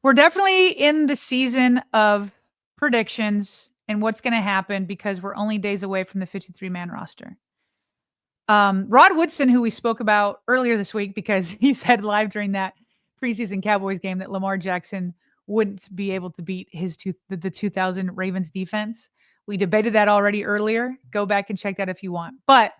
We're definitely in the season of predictions and what's going to happen because we're only days away from the 53-man roster. Rod Woodson, who we spoke about earlier this week because he said live during that preseason Cowboys game that Lamar Jackson wouldn't be able to beat the 2000 Ravens defense. We debated that already earlier. Go back and check that if you want. But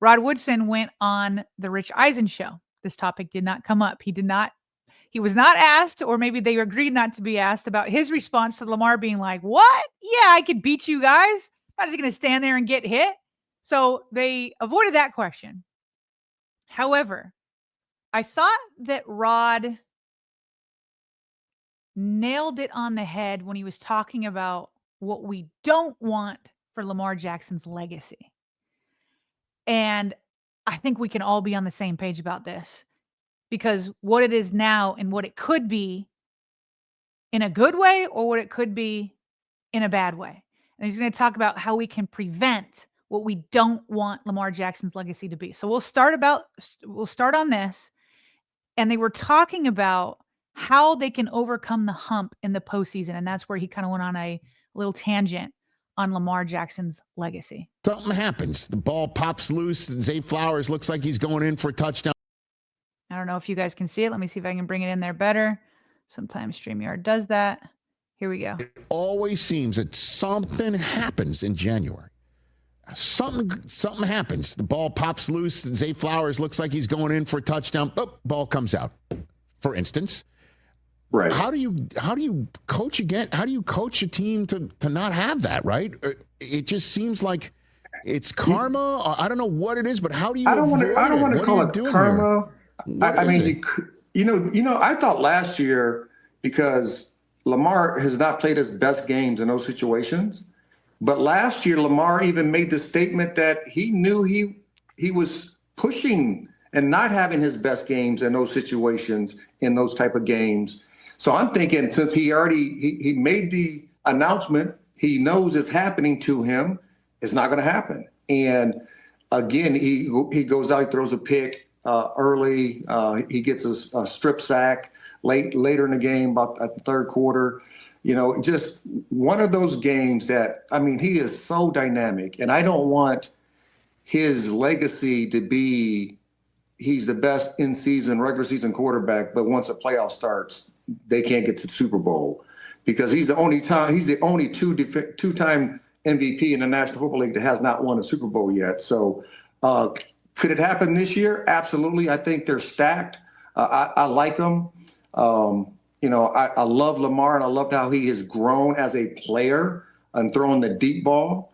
Rod Woodson went on the Rich Eisen show. This topic did not come up. He was not asked, or maybe they agreed not to be asked about his response to Lamar being like, what? Yeah, I could beat you guys. I'm not just going to stand there and get hit. So they avoided that question. However, I thought that Rod nailed it on the head when he was talking about what we don't want for Lamar Jackson's legacy. And I think we can all be on the same page about this because what it is now and what it could be in a good way or what it could be in a bad way. And he's going to talk about how we can prevent what we don't want Lamar Jackson's legacy to be. So we'll start on this. And they were talking about how they can overcome the hump in the postseason. And that's where he kind of went on a little tangent on Lamar Jackson's legacy. Something happens. The ball pops loose. And Zay Flowers looks like he's going in for a touchdown. I don't know if you guys can see it. Let me see if I can bring it in there better. Sometimes StreamYard does that. Here we go. It always seems that something happens in January. Something happens. The ball pops loose. And Zay Flowers looks like he's going in for a touchdown. Oh, ball comes out, for instance. Right. How do you coach again? How do you coach a team to not have that, right? It just seems like it's karma. Or I don't know what it is, but how do you I don't want to call it karma. I mean, I thought last year, because Lamar has not played his best games in those situations, but last year Lamar even made the statement that he knew he was pushing and not having his best games in those situations, in those type of games. So I'm thinking, since he made the announcement, he knows it's happening to him, it's not going to happen. And again, he goes out, he throws a pick early, he gets a strip sack later in the game, about at the third quarter. Just one of those games that, I mean, he is so dynamic, and I don't want his legacy to be he's the best in-season, regular season quarterback, but once the playoff starts, they can't get to the Super Bowl, because he's the only two-time MVP in the National Football League that has not won a Super Bowl yet. So could it happen this year? Absolutely. I think they're stacked. I like them. I love Lamar, and I loved how he has grown as a player and throwing the deep ball.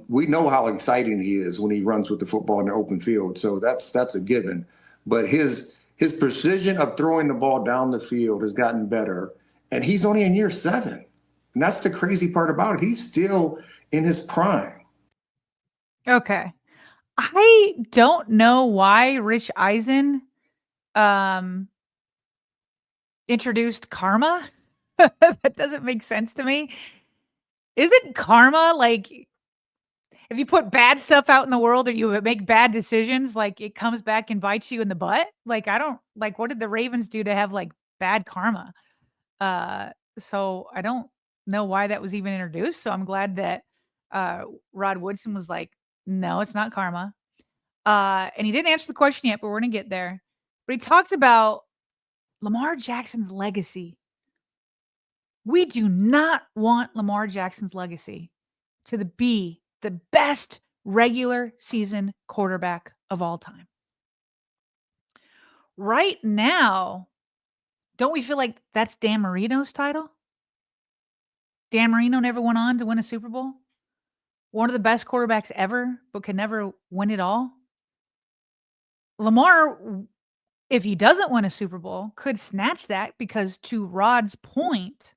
We know how exciting he is when he runs with the football in the open field. So that's a given. But his precision of throwing the ball down the field has gotten better. And he's only in year 7. And that's the crazy part about it. He's still in his prime. Okay. I don't know why Rich Eisen introduced karma. That doesn't make sense to me. Isn't karma like if you put bad stuff out in the world or you make bad decisions, like it comes back and bites you in the butt? Like, I don't like, what did the Ravens do to have like bad karma? So I don't know why that was even introduced. So I'm glad that Rod Woodson was like, no, it's not karma. And he didn't answer the question yet, but we're going to get there. But he talked about Lamar Jackson's legacy. We do not want Lamar Jackson's legacy to be the best regular season quarterback of all time. Right now, don't we feel like that's Dan Marino's title? Dan Marino never went on to win a Super Bowl. One of the best quarterbacks ever, but could never win it all. Lamar, if he doesn't win a Super Bowl, could snatch that because, to Rod's point,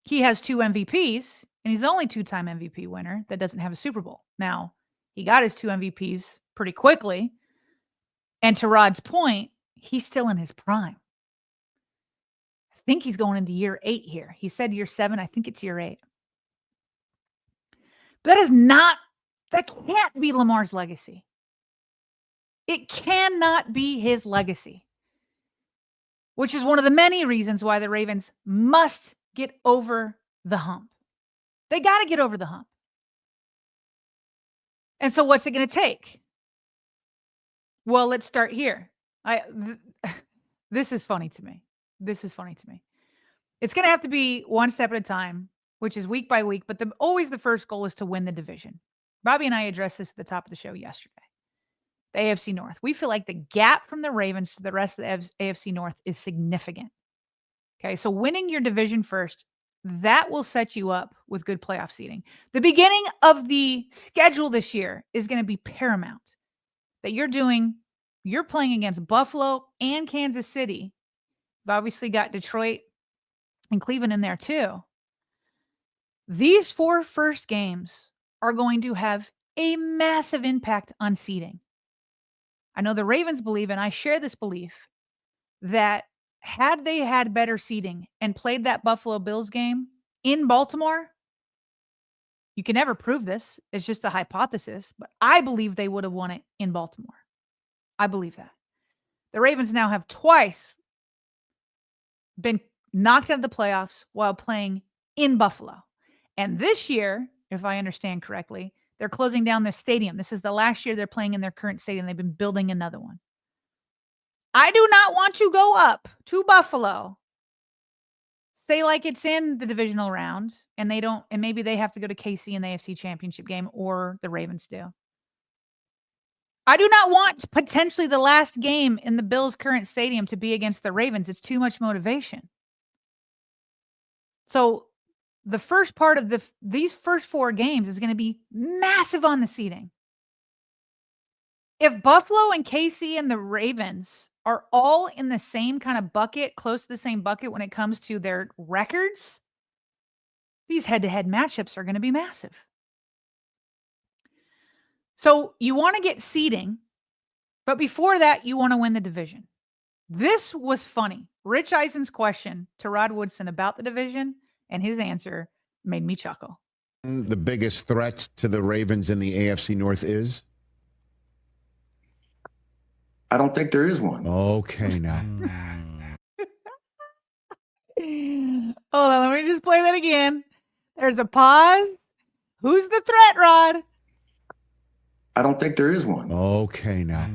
he has 2 MVPs, and he's the only 2-time MVP winner that doesn't have a Super Bowl. Now, he got his 2 MVPs pretty quickly, and to Rod's point, he's still in his prime. I think he's going into year 8 here. He said year 7. I think it's year 8. But that can't be Lamar's legacy. It cannot be his legacy. which is one of the many reasons why the Ravens must get over the hump. They got to get over the hump. And so what's it going to take? Well, let's start here. This is funny to me. It's going to have to be one step at a time, which is week by week, but always the first goal is to win the division. Bobby and I addressed this at the top of the show yesterday. The AFC North. We feel like the gap from the Ravens to the rest of the AFC North is significant. Okay, so winning your division first, that will set you up with good playoff seeding. The beginning of the schedule this year is going to be paramount. That you're playing against Buffalo and Kansas City. You've obviously got Detroit and Cleveland in there too. These 4 first games are going to have a massive impact on seeding. I know the Ravens believe, and I share this belief, that had they had better seeding and played that Buffalo Bills game in Baltimore, you can never prove this. It's just a hypothesis, but I believe they would have won it in Baltimore. I believe that. The Ravens now have twice been knocked out of the playoffs while playing in Buffalo. And this year, if I understand correctly, they're closing down their stadium. This is the last year they're playing in their current stadium. They've been building another one. I do not want to go up to Buffalo, say like it's in the divisional round, and maybe they have to go to KC in the AFC Championship game, or the Ravens do. I do not want potentially the last game in the Bills' current stadium to be against the Ravens. It's too much motivation. So the first part of these first 4 games is going to be massive on the seeding. If Buffalo and KC and the Ravens are all in the same kind of bucket, close to the same bucket when it comes to their records, these head-to-head matchups are going to be massive. So you want to get seeding, but before that, you want to win the division. This was funny. Rich Eisen's question to Rod Woodson about the division and his answer made me chuckle. The biggest threat to the Ravens in the AFC North is? I don't think there is one. Okay, now. Hold on, let me just play that again. There's a pause. Who's the threat, Rod? I don't think there is one. Okay, now.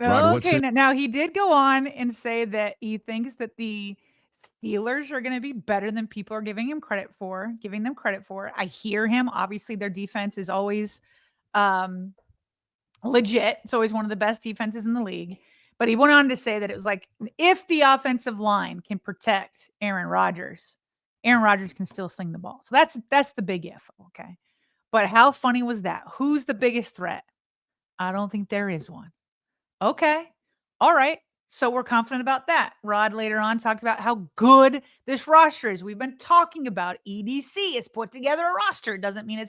Okay, now he did go on and say that he thinks that the Steelers are going to be better than people are giving them credit for. I hear him. Obviously, their defense is always legit. It's always one of the best defenses in the league. But he went on to say that it was like, if the offensive line can protect Aaron Rodgers can still sling the ball. So that's the big if, okay? But how funny was that? Who's the biggest threat? I don't think there is one. Okay. All right. So we're confident about that. Rod later on talked about how good this roster is. We've been talking about EDC. It's put together a roster. It doesn't mean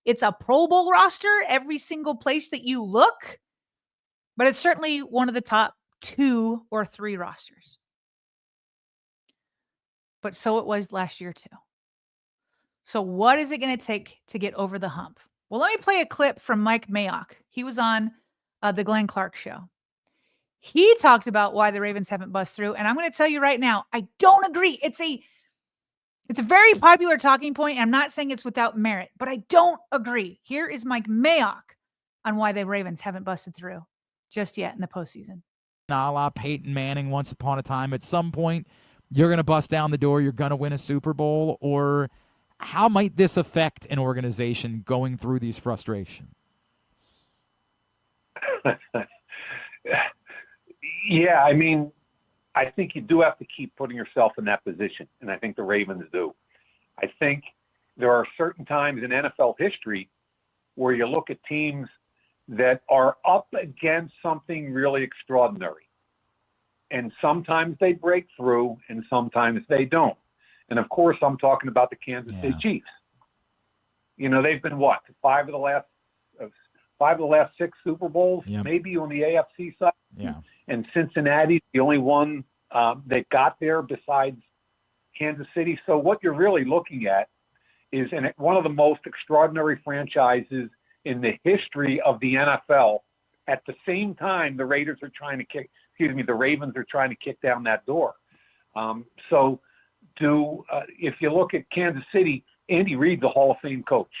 it's a Pro Bowl roster every single place that you look, but it's certainly one of the top 2 or 3 rosters. But so it was last year too. So what is it going to take to get over the hump? Well, let me play a clip from Mike Mayock. He was on the Glenn Clark show. He talked about why the Ravens haven't bust through, and I'm going to tell you right now, I don't agree. It's a very popular talking point, and I'm not saying it's without merit, but I don't agree. Here is Mike Mayock on why the Ravens haven't busted through just yet in the postseason. A la Peyton Manning once upon a time. At some point, you're going to bust down the door, you're going to win a Super Bowl, or how might this affect an organization going through these frustrations? Yeah, I mean, I think you do have to keep putting yourself in that position, and I think the Ravens do. I think there are certain times in NFL history where you look at teams that are up against something really extraordinary, and sometimes they break through, and sometimes they don't. And, of course, I'm talking about the Kansas City Chiefs. You know, they've been, what, 5 of the last 6 Super Bowls, maybe on the AFC side. Yeah. And Cincinnati's the only one that got there besides Kansas City. So what you're really looking at is one of the most extraordinary franchises in the history of the NFL. At the same time, the Raiders are trying to the Ravens are trying to kick down that door. If you look at Kansas City, Andy Reid's a Hall of Fame coach.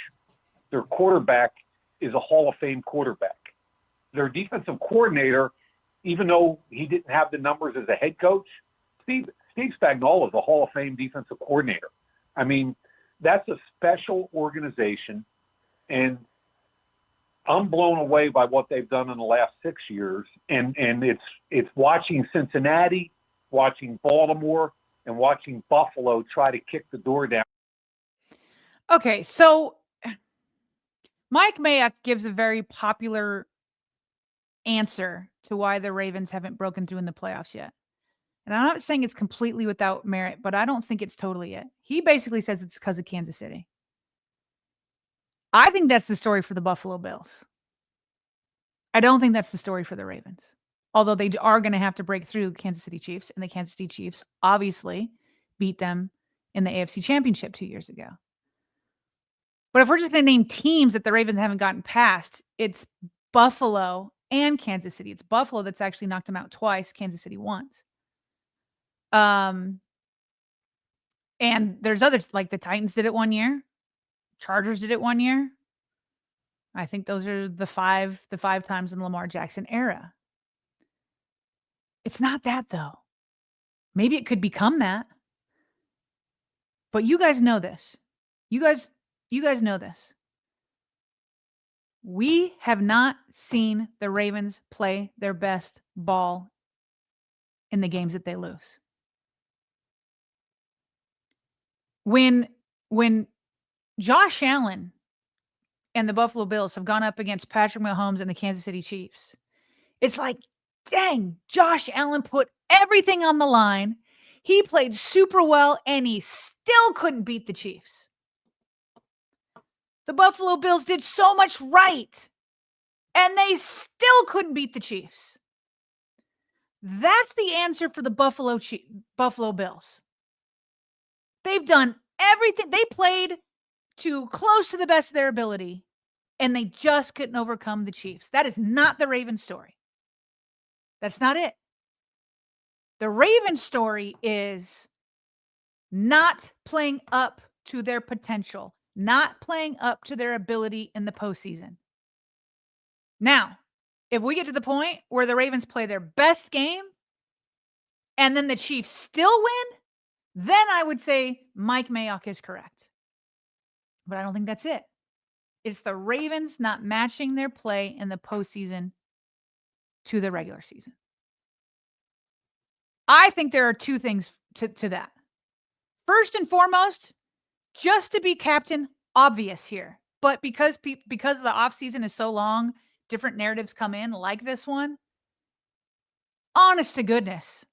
Their quarterback is a Hall of Fame quarterback. Their defensive coordinator, even though he didn't have the numbers as a head coach, Steve Spagnuolo is a Hall of Fame defensive coordinator. I mean, that's a special organization, and I'm blown away by what they've done in the last 6 years. And it's watching Cincinnati, watching Baltimore, and watching Buffalo try to kick the door down. Okay, so Mike Mayock gives a very popular answer to why the Ravens haven't broken through in the playoffs yet. And I'm not saying it's completely without merit, but I don't think it's totally it. He basically says it's because of Kansas City. I think that's the story for the Buffalo Bills. I don't think that's the story for the Ravens. Although they are going to have to break through the Kansas City Chiefs, and the Kansas City Chiefs obviously beat them in the AFC Championship 2 years ago. But if we're just going to name teams that the Ravens haven't gotten past, it's Buffalo and Kansas City. It's Buffalo that's actually knocked them out twice, Kansas City once. And there's others, like the Titans did it 1 year. Chargers did it 1 year. I think those are the five times in the Lamar Jackson era. It's not that, though. Maybe it could become that. But you guys know this. You guys know this. We have not seen the Ravens play their best ball in the games that they lose. When Josh Allen and the Buffalo Bills have gone up against Patrick Mahomes and the Kansas City Chiefs, it's like, dang, Josh Allen put everything on the line. He played super well, and he still couldn't beat the Chiefs. The Buffalo Bills did so much right, and they still couldn't beat the Chiefs. That's the answer for the Buffalo Bills. They've done everything. They played to close to the best of their ability, and they just couldn't overcome the Chiefs. That is not the Ravens story. That's not it. The Ravens story is not playing up to their potential, not playing up to their ability in the postseason. Now, if we get to the point where the Ravens play their best game and then the Chiefs still win, then I would say Mike Mayock is correct. But I don't think that's it. It's the Ravens not matching their play in the postseason to the regular season. I think there are two things to that. First and foremost, just to be Captain Obvious here, but because the offseason is so long, different narratives come in like this one. Honest to goodness,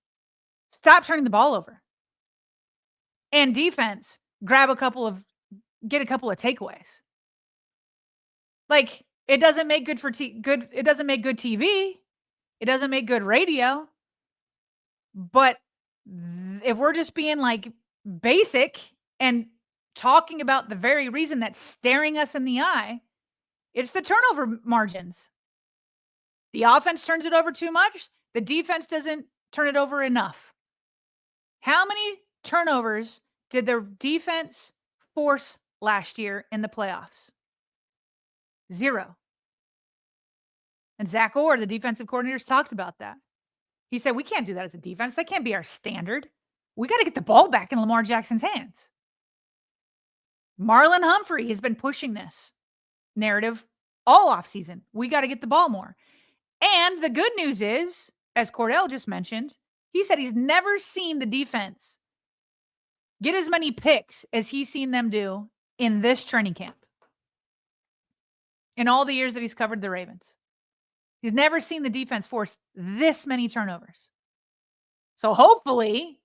stop turning the ball over. And defense, get a couple of takeaways. Like, it doesn't make it doesn't make good TV. It doesn't make good radio. But if we're just being like basic and talking about the very reason that's staring us in the eye, it's the turnover margins. The offense turns it over too much. The defense doesn't turn it over enough. How many turnovers did the defense force last year in the playoffs? 0. And Zach Orr, the defensive coordinator, talked about that. He said, we can't do that as a defense. That can't be our standard. We got to get the ball back in Lamar Jackson's hands. Marlon Humphrey has been pushing this narrative all offseason. We got to get the ball more. And the good news is, as Cordell just mentioned, he said he's never seen the defense get as many picks as he's seen them do in this training camp. In all the years that he's covered the Ravens. He's never seen the defense force this many turnovers. So hopefully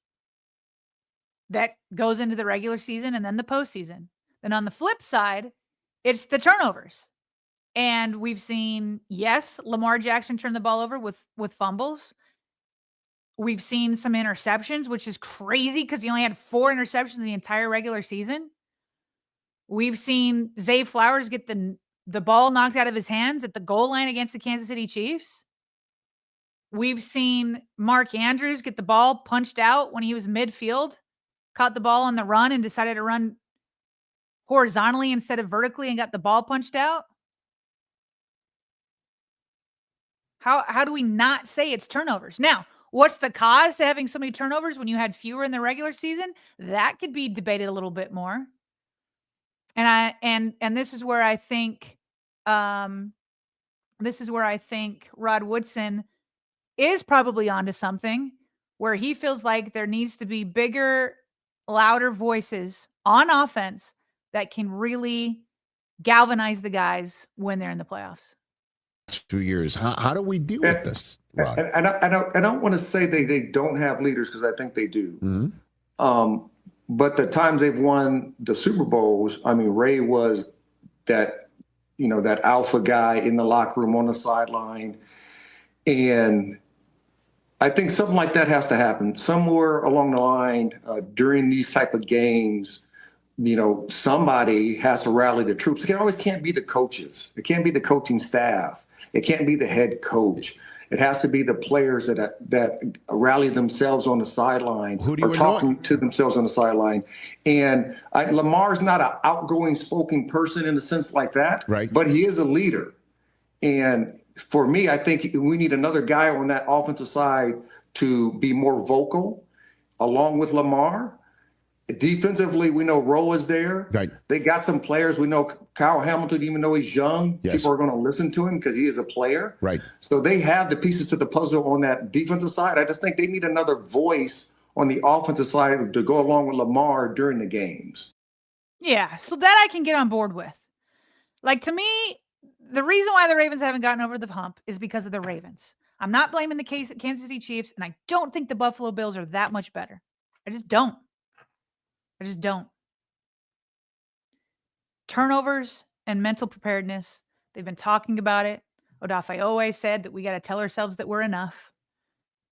that goes into the regular season and then the postseason. Then on the flip side, it's the turnovers. And we've seen, yes, Lamar Jackson turn the ball over with fumbles. We've seen some interceptions, which is crazy because he only had 4 interceptions the entire regular season. We've seen Zay Flowers get the ball knocked out of his hands at the goal line against the Kansas City Chiefs. We've seen Mark Andrews get the ball punched out when he was midfield, caught the ball on the run and decided to run horizontally instead of vertically and got the ball punched out. How do we not say it's turnovers? Now, what's the cause to having so many turnovers when you had fewer in the regular season? That could be debated a little bit more. And this is where I think Rod Woodson is probably onto something, where he feels like there needs to be bigger, louder voices on offense that can really galvanize the guys when they're in the playoffs. 2 years. How do we deal with this, Rod? And I don't want to say they don't have leaders, because I think they do. Mm-hmm. But the times they've won the Super Bowls, I mean, Ray was that, that alpha guy in the locker room on the sideline. And I think something like that has to happen somewhere along the line during these type of games. Somebody has to rally the troops. It always can't be the coaches. It can't be the coaching staff. It can't be the head coach. It has to be the players that rally themselves on the sideline or talking to themselves on the sideline. And Lamar's not an outgoing spoken person in a sense like that, right? But he is a leader. And for me, I think we need another guy on that offensive side to be more vocal, along with Lamar. Defensively, we know Rowe is there. Right. They got some players. We know Kyle Hamilton, even though he's young, yes, people are going to listen to him because he is a player. Right. So they have the pieces to the puzzle on that defensive side. I just think they need another voice on the offensive side to go along with Lamar during the games. Yeah, so that I can get on board with. Like, to me, the reason why the Ravens haven't gotten over the hump is because of the Ravens. I'm not blaming the Kansas City Chiefs, and I don't think the Buffalo Bills are that much better. I just don't. Turnovers and mental preparedness. They've been talking about it. Odafe always said that we got to tell ourselves that we're enough.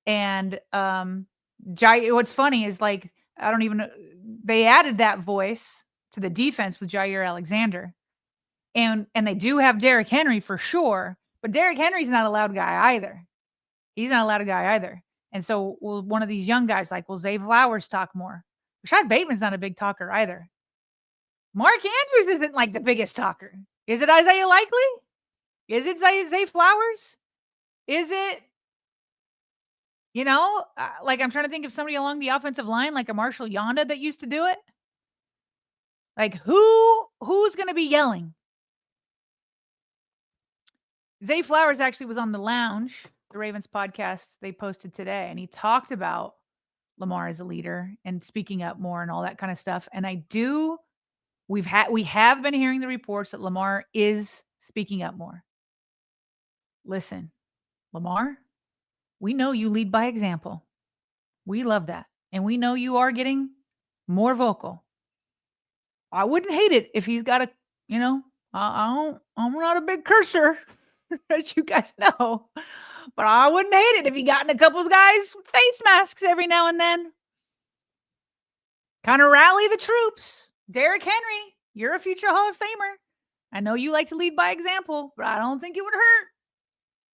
And what's funny is, like, I don't even know. They added that voice to the defense with Jair Alexander. And they do have Derrick Henry for sure. But Derrick Henry's not a loud guy either. He's not a loud guy either. And so one of these young guys, like, will Zay Flowers talk more? Rashad Bateman's not a big talker either. Mark Andrews isn't like the biggest talker. Is it Isaiah Likely? Is it Zay Flowers? Is it, like, I'm trying to think of somebody along the offensive line, like a Marshall Yonda that used to do it. Like, who's going to be yelling? Zay Flowers actually was on The Lounge, the Ravens podcast they posted today, and he talked about Lamar as a leader and speaking up more and all that kind of stuff. And we have been hearing the reports that Lamar is speaking up more. Listen, Lamar, we know you lead by example. We love that. And we know you are getting more vocal. I wouldn't hate it if he's got I'm not a big cursor, as you guys know, but I wouldn't hate it if he got in a couple of guys' face masks every now and then. Kind of rally the troops. Derrick Henry, you're a future Hall of Famer. I know you like to lead by example, but I don't think it would hurt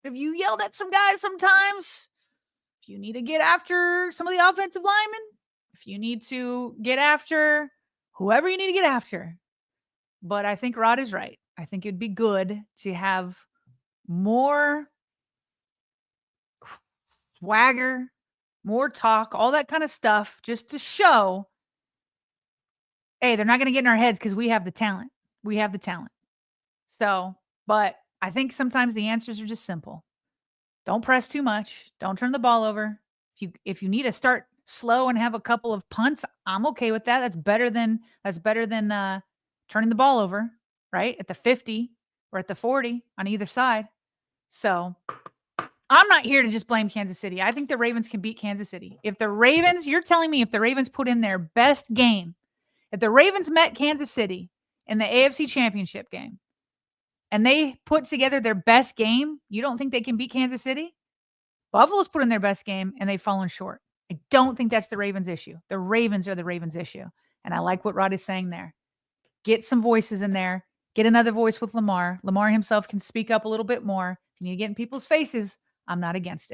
if you yelled at some guys sometimes. If you need to get after some of the offensive linemen, if you need to get after whoever you need to get after. But I think Rod is right. I think it'd be good to have more swagger, more talk, all that kind of stuff, just to show, hey, they're not going to get in our heads because we have the talent. We have the talent. So, but I think sometimes the answers are just simple. Don't press too much. Don't turn the ball over. If you need to start slow and have a couple of punts, I'm okay with that. That's better than turning the ball over, right? At the 50 or at the 40 on either side. So I'm not here to just blame Kansas City. I think the Ravens can beat Kansas City. You're telling me if the Ravens put in their best game, if the Ravens met Kansas City in the AFC Championship game, and they put together their best game, you don't think they can beat Kansas City? Buffalo's put in their best game, and they've fallen short. I don't think that's the Ravens' issue. The Ravens are the Ravens' issue. And I like what Rod is saying there. Get some voices in there. Get another voice with Lamar. Lamar himself can speak up a little bit more. If you need to get in people's faces, I'm not against it.